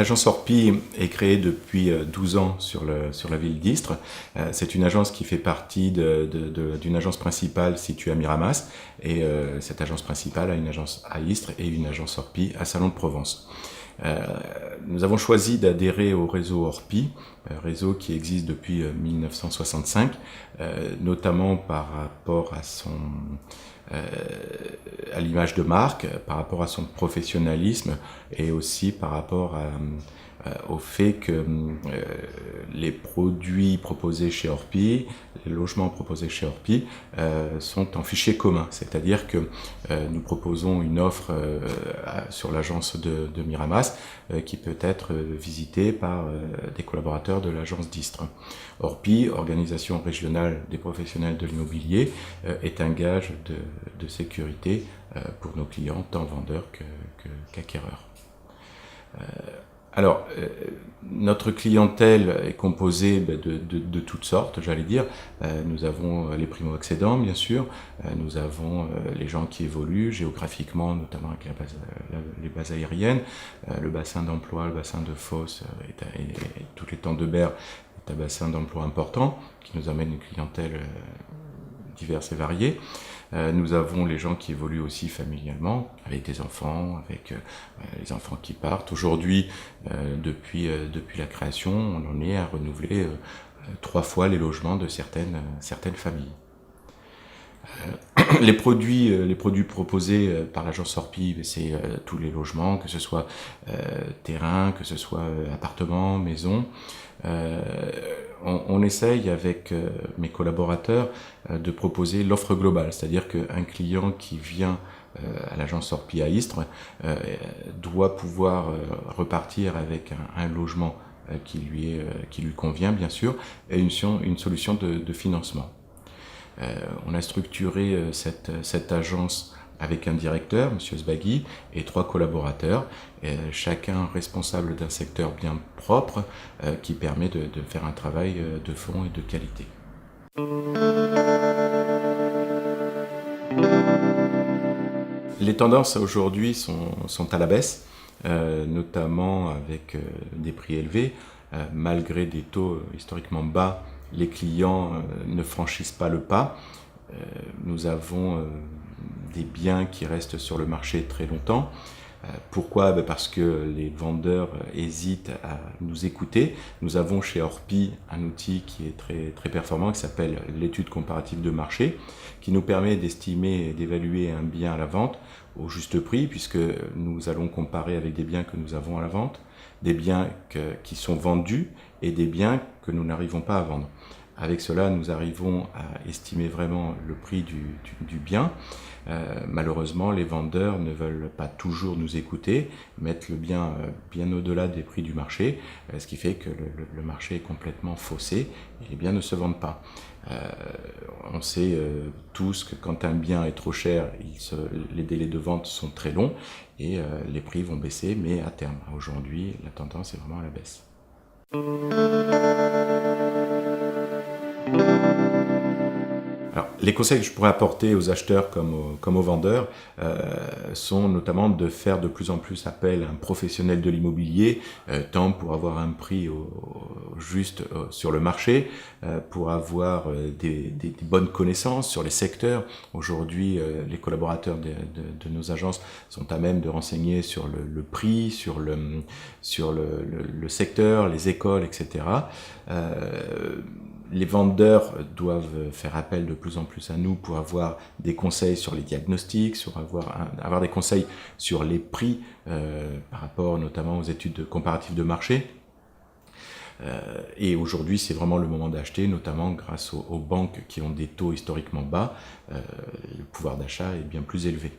L'agence Orpi est créée depuis 12 ans sur la ville d'Istres. C'est une agence qui fait partie d'une agence principale située à Miramas. Et cette agence principale a une agence à Istres et une agence Orpi à Salon de Provence. Nous avons choisi d'adhérer au réseau Orpi, réseau qui existe depuis 1965, notamment par rapport à l'image de marque, par rapport à son professionnalisme et aussi par rapport au fait que les produits proposés chez Orpi, les logements proposés chez Orpi sont en fichier commun, c'est-à-dire que nous proposons une offre sur l'agence de Miramas qui peut être visitée par des collaborateurs de l'agence d'Istres. Orpi, organisation régionale des professionnels de l'immobilier, est un gage de sécurité pour nos clients, tant vendeurs qu'acquéreurs. Alors, notre clientèle est composée de toutes sortes, j'allais dire. Nous avons les primo-accédants, bien sûr. Nous avons les gens qui évoluent géographiquement, notamment avec les bases aériennes. Le bassin d'emploi, le bassin de Fos et toutes les temps de berre est un bassin d'emploi important qui nous amène une clientèle diverses et variées. Nous avons les gens qui évoluent aussi familialement, avec des enfants, avec les enfants qui partent. Aujourd'hui, depuis la création, on en est à renouveler 3 fois les logements de certaines familles. Les produits proposés par l'agence Orpi, c'est tous les logements, que ce soit terrain, que ce soit appartements, maisons. On essaye avec mes collaborateurs de proposer l'offre globale, c'est-à-dire qu'un client qui vient à l'agence Orpi à Istres doit pouvoir repartir avec un logement qui lui convient bien sûr et une solution de financement. On a structuré cette agence avec un directeur, M. Sbagui, et 3 collaborateurs, chacun responsable d'un secteur bien propre qui permet de faire un travail de fond et de qualité. Les tendances aujourd'hui sont à la baisse, notamment avec des prix élevés. Malgré des taux historiquement bas, les clients ne franchissent pas le pas. Nous avons des biens qui restent sur le marché très longtemps. Pourquoi ? Parce que les vendeurs hésitent à nous écouter. Nous avons chez Orpi un outil qui est très performant, qui s'appelle l'étude comparative de marché, qui nous permet d'estimer et d'évaluer un bien à la vente au juste prix, puisque nous allons comparer avec des biens que nous avons à la vente, des biens qui sont vendus et des biens que nous n'arrivons pas à vendre. Avec cela, nous arrivons à estimer vraiment le prix du bien. Malheureusement, les vendeurs ne veulent pas toujours nous écouter, mettent le bien bien au-delà des prix du marché, ce qui fait que le marché est complètement faussé et les biens ne se vendent pas. On sait tous que quand un bien est trop cher, les délais de vente sont très longs et les prix vont baisser, mais à terme. Aujourd'hui, la tendance est vraiment à la baisse. Alors, les conseils que je pourrais apporter aux acheteurs comme aux vendeurs sont notamment de faire de plus en plus appel à un professionnel de l'immobilier, tant pour avoir un prix juste sur le marché, pour avoir des bonnes connaissances sur les secteurs. Aujourd'hui, les collaborateurs de nos agences sont à même de renseigner sur le prix, sur le secteur, les écoles, etc. Les vendeurs doivent faire appel de plus en plus à nous pour avoir des conseils sur les diagnostics, avoir des conseils sur les prix par rapport notamment aux études comparatives de marché. Et aujourd'hui, c'est vraiment le moment d'acheter, notamment grâce aux banques qui ont des taux historiquement bas. Le pouvoir d'achat est bien plus élevé.